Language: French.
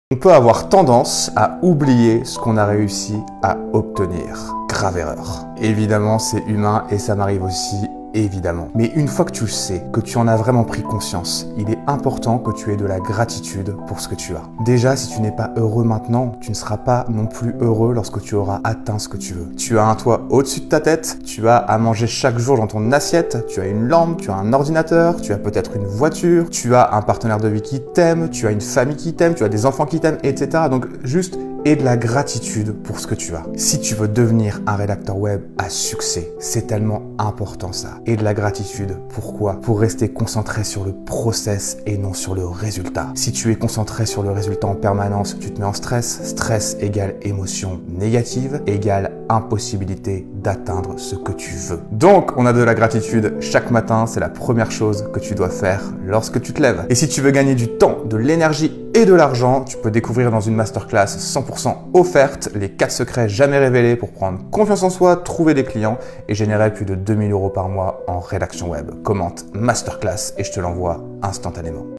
On peut avoir tendance à oublier ce qu'on a réussi à obtenir. Grave erreur. Évidemment, c'est humain et ça m'arrive aussi, évidemment. Mais une fois que tu le sais, que tu en as vraiment pris conscience, il est important que tu aies de la gratitude pour ce que tu as. Déjà, si tu n'es pas heureux maintenant, tu ne seras pas non plus heureux lorsque tu auras atteint ce que tu veux. Tu as un toit au-dessus de ta tête, tu as à manger chaque jour dans ton assiette, tu as une lampe, tu as un ordinateur, tu as peut-être une voiture, tu as un partenaire de vie qui t'aime, tu as une famille qui t'aime, tu as des enfants qui t'aiment, etc. Donc juste et de la gratitude pour ce que tu as. Si tu veux devenir un rédacteur web à succès, c'est tellement important ça. Et de la gratitude, pourquoi? Pour rester concentré sur le process et non sur le résultat. Si tu es concentré sur le résultat en permanence, tu te mets en stress. Stress égale émotion négative, égale impossibilité d'atteindre ce que tu veux. Donc, on a de la gratitude chaque matin, c'est la première chose que tu dois faire lorsque tu te lèves. Et si tu veux gagner du temps, de l'énergie et de l'argent, tu peux découvrir dans une masterclass 100% offerte les 4 secrets jamais révélés pour prendre confiance en soi, trouver des clients et générer plus de 2000 € par mois en rédaction web. Commente masterclass et je te l'envoie instantanément.